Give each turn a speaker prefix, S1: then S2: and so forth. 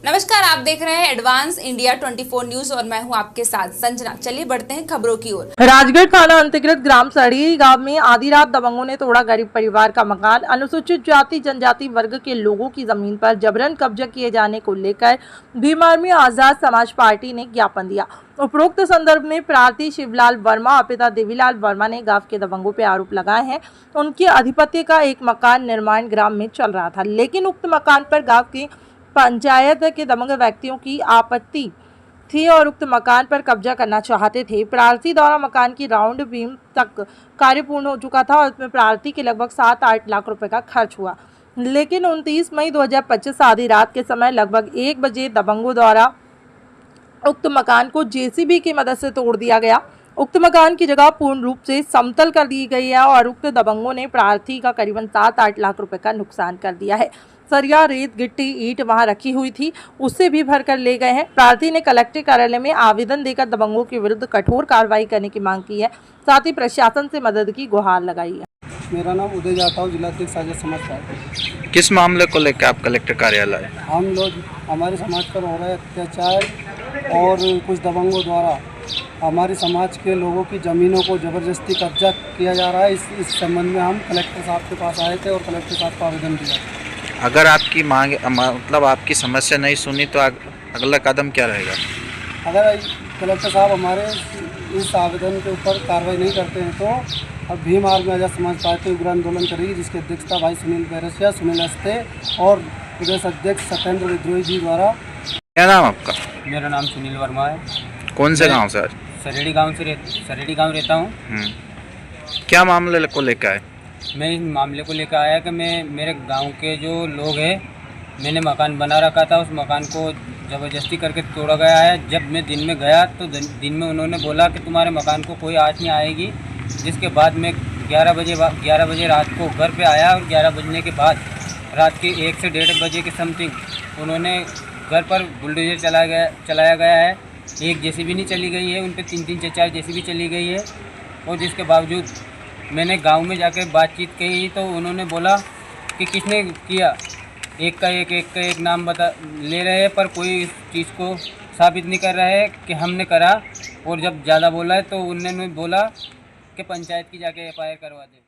S1: नमस्कार, आप देख रहे हैं एडवांस इंडिया 24 न्यूज और मैं हूं आपके साथ संजना। चलिए बढ़ते हैं खबरों की ओर।
S2: राजगढ़ थाना अंतर्गत ग्राम सड़ी गांव में आधी रात दबंगों ने तोड़ा गरीब परिवार का मकान। अनुसूचित जाति जनजाति वर्ग के लोगों की जमीन पर जबरन कब्जा किए जाने को लेकर भीम आर्मी आजाद समाज पार्टी ने ज्ञापन दिया। उपरोक्त संदर्भ में प्रार्थी शिवलाल वर्मा और पिता देवीलाल वर्मा ने गांव के दबंगों पर आरोप लगाए हैं। उनके अधिपत्य का एक मकान निर्माण ग्राम में चल रहा था, लेकिन उक्त मकान पर गाँव के पंचायत के दबंग व्यक्तियों की आपत्ति थी और उक्त मकान पर कब्जा करना चाहते थे। प्रार्थी द्वारा मकान की राउंड बीम तक कार्य पूर्ण हो चुका था और इसमें प्रार्थी के लगभग 7-8 लाख रुपए का खर्च हुआ, लेकिन 29 मई 2025 आधी रात के समय लगभग 1 बजे दबंगों द्वारा उक्त मकान को जेसीबी की मदद से तोड़ दिया गया। उक्त मकान की जगह पूर्ण रूप से समतल कर दी गई है और उक्त दबंगों ने प्रार्थी का करीबन 7-8 लाख रुपए का नुकसान कर दिया है। सरिया, रेत, गिट्टी, ईंट वहां रखी हुई थी, उससे भी भरकर ले गए हैं। प्रार्थी ने कलेक्टर कार्यालय में आवेदन देकर दबंगों के विरुद्ध कठोर कार्रवाई करने की मांग की है, साथ ही प्रशासन से मदद की गुहार लगाई है।
S3: मेरा नाम उदय जाता हूँ, जिला अध्यक्ष आजाद समाज पार्टी।
S4: किस मामले को लेकर आप कलेक्टर कार्यालय?
S3: हम लोग हमारे समाज पर हो रहे अत्याचार और कुछ दबंगों द्वारा हमारे समाज के लोगों की ज़मीनों को ज़बरदस्ती कब्जा किया जा रहा है। इस संबंध में हम कलेक्टर साहब के पास आए थे और कलेक्टर साहब को आवेदन दिया।
S4: अगर आपकी मांग मतलब आपकी समस्या नहीं सुनी तो अगला कदम क्या रहेगा?
S3: अगर कलेक्टर साहब हमारे इस आवेदन के ऊपर कार्रवाई नहीं करते हैं तो अब भीम आर्मी आजाद समाज पार्टी उग्र आंदोलन करेगी, जिसकी अध्यक्षता भाई सुनील बैरसिया, सुनील अस्ते और प्रदेश अध्यक्ष सत्येंद्र विद्रोही जी द्वारा।
S4: क्या नाम आपका?
S5: मेरा नाम सुनील वर्मा है।
S4: कौन से गांव से?
S5: सरेडी गांव रहता हूँ।
S4: क्या मामले को लेकर आए?
S5: मैं इस मामले को लेकर आया कि मेरे गांव के जो लोग हैं, मैंने मकान बना रखा था, उस मकान को ज़बरदस्ती करके तोड़ा गया है। जब मैं दिन में गया तो दिन में उन्होंने बोला कि तुम्हारे मकान को कोई आँच नहीं आएगी। जिसके बाद मैं 11 बजे रात को घर पे आया और 11 बजने के बाद रात के 1 से 1:30 बजे के समथिंग उन्होंने घर पर बुलडोजर चलाया गया है। एक जेसीबी नहीं चली गई है, उन पर 3-3, 4-4 जेसीबी चली गई है। और जिसके बावजूद मैंने गांव में जाकर बातचीत की तो उन्होंने बोला कि किसने किया, एक का एक नाम बता ले रहे हैं, पर कोई इस चीज़ को साबित नहीं कर रहा है कि हमने करा। और जब ज़्यादा बोला है तो उन्होंने बोला कि पंचायत की जाके FIR करवा दे।